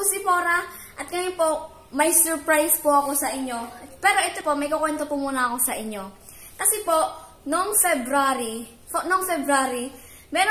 po si Fora at ngayon po may surprise po ako sa inyo. Pero ito po, may kukwento po muna ako sa inyo. Kasi po, noong February, may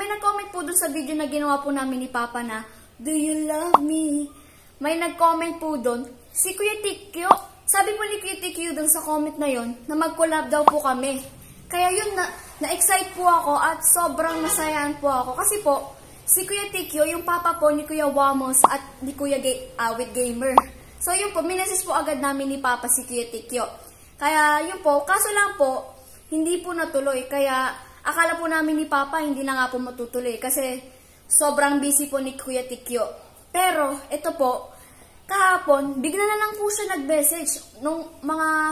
nag-comment po dun sa video na ginawa po namin ni Papa na, "Do you love me?" May nag-comment po dun, si Kuya Tikyo. Sabi po ni Kuya Tikyo dun sa comment na yon na mag-collab daw po kami. Kaya yun, na-excite po ako at sobrang nasayahan po ako. Kasi po, si Kuya Tikyo, yung papa po ni Kuya Wamos at ni Kuya Awit Gamer. So yun po, minessage po agad namin ni Papa si Kuya Tikyo. Kaya yun po, kaso lang po, hindi po natuloy. Kaya akala po namin ni Papa hindi na nga po matutuloy. Kasi sobrang busy po ni Kuya Tikyo. Pero ito po, kahapon, bigla na lang po siya nag-message. Nung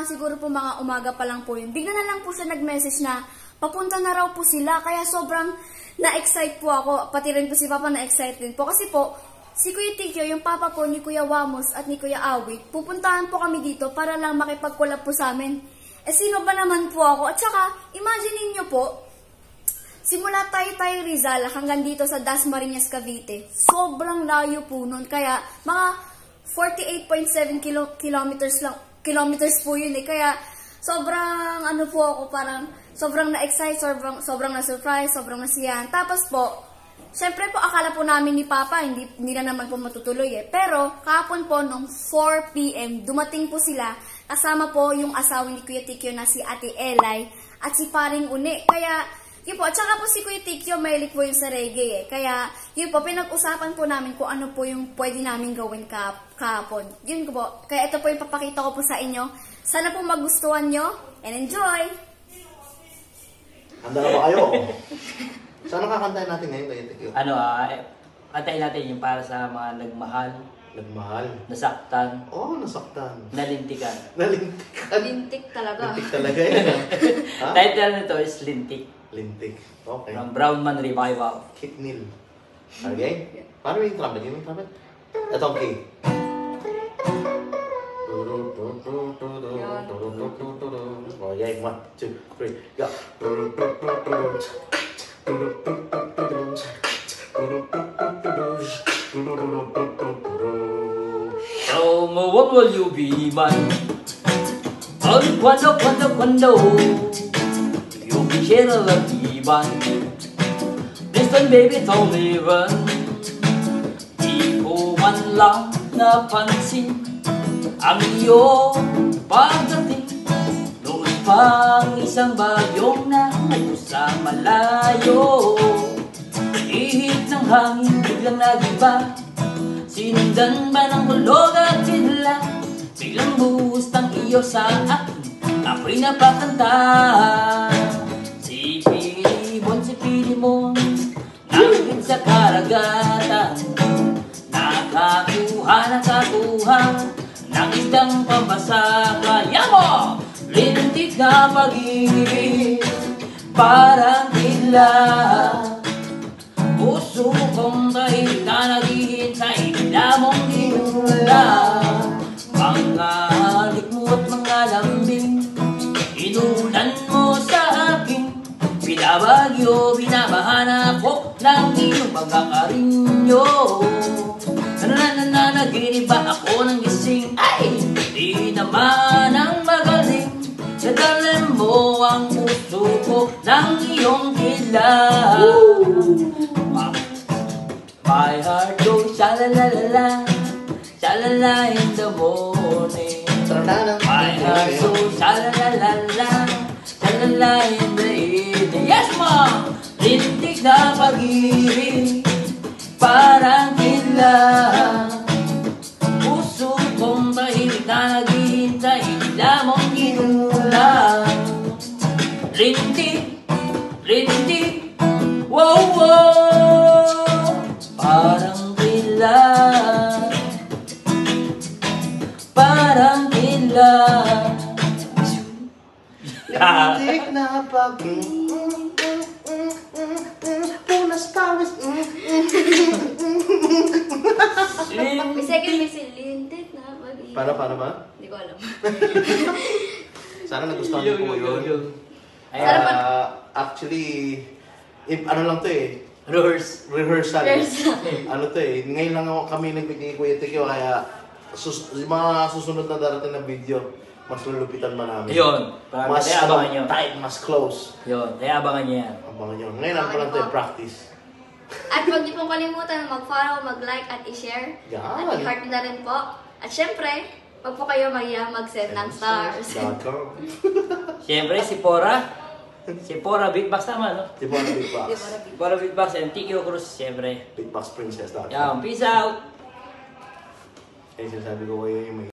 siguro po mga umaga pa lang po yun. Bigla na lang po siya nag-message na papunta na raw po sila. Kaya sobrang na-excite po ako. Pati rin po si Papa na-excite din po. Kasi po, si Kuya Tikyo, yung papa po ni Kuya Wamos at ni Kuya Awit, pupuntahan po kami dito para lang makipag-collab po sa amin. Eh sino ba naman po ako? At saka, imagine niyo po, simula Taytay Rizal hanggang dito sa Dasmariñas, Cavite, sobrang layo po nun. Kaya mga 48.7 kilometers po yun eh. Kaya sobrang ano po ako, parang sobrang na-excite, sobrang na-surprise, sobrang nasiyahan. Tapos po, syempre po akala po namin ni Papa hindi na naman po matutuloy eh. Pero kahapon po nung 4 PM dumating po sila. Kasama po yung asawa ni Kuya Tikyo na si Ate Elay at si Paring Uni. Kaya yun po, at saka po si Kuya Tikyo mahilig po yung sa reggae eh. Kaya yun po, pinag-usapan po namin kung ano po yung pwede namin gawin kahapon. Yun po, kaya ito po yung papakita ko po sa inyo. Sana po magustuhan nyo and enjoy! Handa na ba kayo? Saan kakantahin natin ngayon, Kuya Tikyo? Kantahin natin yung para sa mga nagmahal, Nagmahal. nasaktan, Oo, nasaktan. nalintikan. Nalintikan. Lintik talaga. Lintik talaga yan. Ha? Title nito is Lintik, Lintik. Okay. from Brown Man Revival. Kitnil. Okay? Paano yung trumpet? Yung trumpet? Ito ang key. Okay, 1, 2, 3, go. So, what will you be mine? Cuando you'll be share a latiban. Listen baby, don't me run. Di ko man lang napansin ang iyong pagdating. Noon pang isang bagyong na sa malayo. Ihip ng hangin biglang nagiba. Sinundan ba ng hulog at sidla? Biglang buhos ng iyo sa akin, ako'y napakanta. Si Pilimon, nangin sa karagatan. Nakakuha ng isdang pambasa. Kaya mo, lintik na pag-ibig, parang hila. Puso kong tahimik na naghihintay, bigla mong hinula. Mga halik mo at mga lambing, inulan mo sa akin. Binabagyo, binabahan ako ng iyong mga karinyo. Nananaginip ba ako ng gising? Ay, di naman ang magaling. Nadalhin mo ang puso ko ng iyong kilang. My heart goes sha-la-la-la-la, sha-la-la in the morning. My heart goes sha-la-la-la-la, sha-la-la in the evening. Yes, Mom! Lintik na pag-ibig, parang kilang. Puso kong tahimik na naghihintay, bigla mong ginulang. Lintik, lintik, wow, wow. Parang kilang, parang kilang. Lintik na pag-ibig, punas pawis. May second message, lintik na pag-ibig. Paano ba? Hindi ko alam. Sana nagustuhan niyo po yun. Ayan. Actually, ano lang to eh. Rehearsal. Rehearsal. Ano to eh, ngayon lang kami nagbigay Kuya Tikyo, kaya yung mga susunod na darating na video, mas lulupitan ba namin? Yun. Mas Kaya abangan nyo. tight, mas close. Yun. Kaya abangan nyo yan. Abangan nyo. Ngayon lang pa lang tayo practice. At huwag niyo pong kalimutan mag-follow, mag-like at i-share. Yan. At i-heart na rin po. At syempre, huwag po kayo mag-send ng stars. Dagger. Siyempre, si Pora. Si Pora Beatbox naman, no? Di ba na Big Box? Pora Beatbox and TQ Cruz, siyempre. Big Box Princess. Yan, peace out! Eh, sinasabi ko kayo yung may